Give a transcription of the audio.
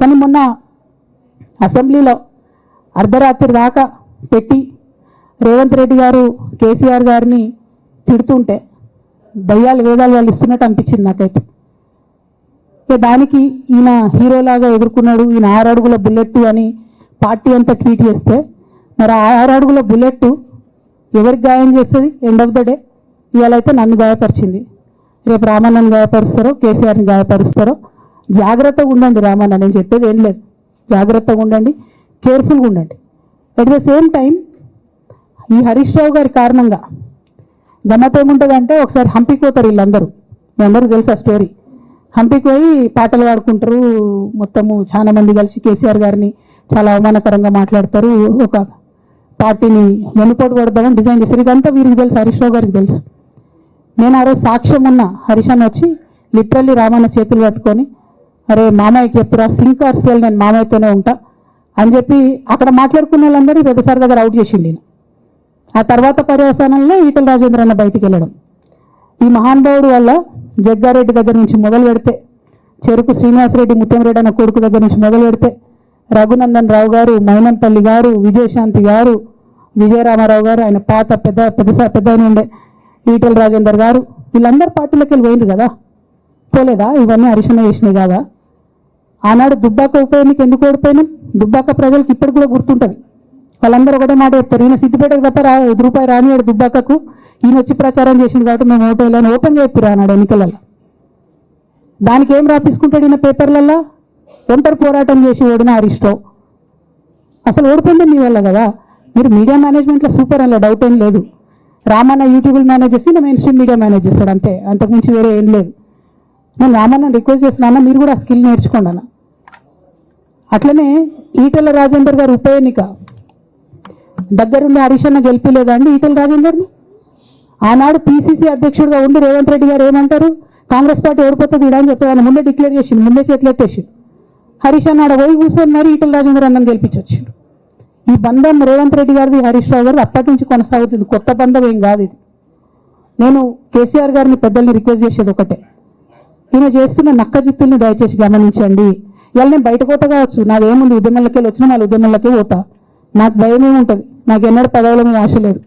కానీ మొన్న అసెంబ్లీలో అర్ధరాత్రి దాకా పెట్టి రేవంత్ రెడ్డి గారు కేసీఆర్ గారిని తిడుతుంటే దయ్యాలు వేదాలు వాళ్ళు ఇస్తున్నట్టు అనిపించింది నాకైతే. దానికి ఈయన హీరోలాగా ఎదుర్కొన్నాడు, ఈయన 6 అడుగుల బుల్లెట్ అని పార్టీ అంతా ట్వీట్ చేస్తే, మరి 6 అడుగుల బుల్లెట్ ఎవరికి గాయం చేస్తుంది? ఎండ్ ఆఫ్ ద డే ఇవాళ అయితే నన్ను గాయపరిచింది, రేపు రామన్నను గాయపరుస్తారో కేసీఆర్ని గాయపరుస్తారో. జాగ్రత్తగా ఉండండి రామన్న, నేను చెప్పేది ఏం లేదు, జాగ్రత్తగా ఉండండి, కేర్ఫుల్గా ఉండండి. అట్ ద సేమ్ టైం ఈ హరీష్ రావు గారి కారణంగా గమ్మత్ ఏముంటుందంటే, ఒకసారి హంపికి పోతారు వీళ్ళందరూ, మీ అందరూ తెలుసు ఆ స్టోరీ. హంపికి పోయి పాటలు పాడుకుంటారు, మొత్తము చాలా మంది కలిసి కేసీఆర్ గారిని చాలా అవమానకరంగా మాట్లాడతారు, ఒక పార్టీని వెనుపోటు పడదామని డిజైన్ చేశారు. ఇదంతా వీరికి తెలుసు, హరీష్ రావు గారికి తెలుసు. నేను ఆ రోజు సాక్ష్యం ఉన్న హరీష్ అన్న వచ్చి లిటరల్లీ రామన్న చేతులు పట్టుకొని, అరే మామయ్యకి చెప్పురా, సింక్ ఆర్ సేల్, నేను మామయ్యతోనే ఉంటా అని చెప్పి అక్కడ మాట్లాడుకున్న వాళ్ళందరూ పెద్దసారి దగ్గర అవుట్ చేసిండి. ఆ తర్వాత పర్యవసానంలో ఈటల రాజేంద్ర అన్న బయటికి వెళ్ళడం. ఈ మహానుభావుడు వల్ల జగ్గారెడ్డి దగ్గర నుంచి మొదలు పెడితే, చెరుకు శ్రీనివాసరెడ్డి ముత్యంరెడ్డి అన్న కొడుకు దగ్గర నుంచి మొదలు పెడితే, రఘునందన్ రావు గారు, మైనంపల్లి గారు, విజయశాంతి గారు, విజయరామారావు గారు, ఆయన పాత పెద్ద ఉండే ఈటల రాజేందర్ గారు, వీళ్ళందరూ పార్టీలోకి వెళ్ళి పోయిండ్రు కదా, పోలేదా? ఇవన్నీ హరిశన్న చేసినాయి కాదా? ఆనాడు దుబ్బాక ఉప ఎన్నిక ఎందుకు ఓడిపోయినాం? దుబ్బాక ప్రజలకు ఇప్పటికి కూడా గుర్తుంటుంది. వాళ్ళందరూ ఒకటే మాట చెప్తారు, ఈయన సిద్దిపేటకు తప్ప ₹1 రానివాడు దుబ్బాకకు, ఈయన వచ్చి ప్రచారం చేసింది కాబట్టి మేము ఓటు వేయాలని ఓపెన్ చెప్పారు ఆనాడు ఎన్నికలలో. దానికి ఏం రాపించుకుంటాడు ఈయన పేపర్లలో? ఒంటరి పోరాటం చేసి ఓడిన హరీష్ రావు. అసలు ఓడిపోయింది మీ వల్ల కదా. మీరు మీడియా మేనేజ్మెంట్లో సూపర్, అలా డౌట్ ఏం లేదు. రామన్న యూట్యూబ్లు మేనేజ్ చేసి నా మెయిన్ స్ట్రీమ్ మీడియా మేనేజ్ చేస్తాడు, అంతే, అంతకుమించి వేరే ఏం లేదు. నేను రామన్న రిక్వెస్ట్ చేస్తున్నాను, మీరు కూడా ఆ స్కిల్ నేర్చుకోండి అన్న. అట్లనే ఈటల రాజేందర్ గారు ఉప ఎన్నిక దగ్గరుండి హరీష్ అన్న గెలిపిలేదా అండి ఈటల రాజేందర్ని? ఆనాడు పిసిసి అధ్యక్షుడిగా ఉండి రేవంత్ రెడ్డి గారు ఏమంటారు, కాంగ్రెస్ పార్టీ ఓడిపోతుంది ఇడా అని చెప్పి ఆయన ముందే డిక్లేర్ చేసిండు, ముందే చేతులు ఎత్తేసిండు. హరీష్ అన్న ఆడ పోయి కూర్చొని మరి ఈటల రాజేందర్ అన్నని గెలిపించొచ్చిండు. ఈ బంధం రేవంత్ రెడ్డి గారిది హరీష్ రావు గారు అప్పటి నుంచి కొనసాగుతుంది, కొత్త బంధం ఏం కాదు ఇది. నేను కేసీఆర్ గారిని పెద్దల్ని రిక్వెస్ట్ చేసేది ఒకటే, ఈయన చేస్తున్న నక్క జిత్తుల్ని దయచేసి గమనించండి. ఇవాళ నేను బయట పోతా కావచ్చు, నాదేముంది, ఉద్యమంలోకి వెళ్ళి వచ్చినా వాళ్ళ ఉద్యమంలోకే పోతా, నాకు భయం ఏముంటుంది, నాకు ఎన్నడూ పదవుల మీద ఆశ లేదు.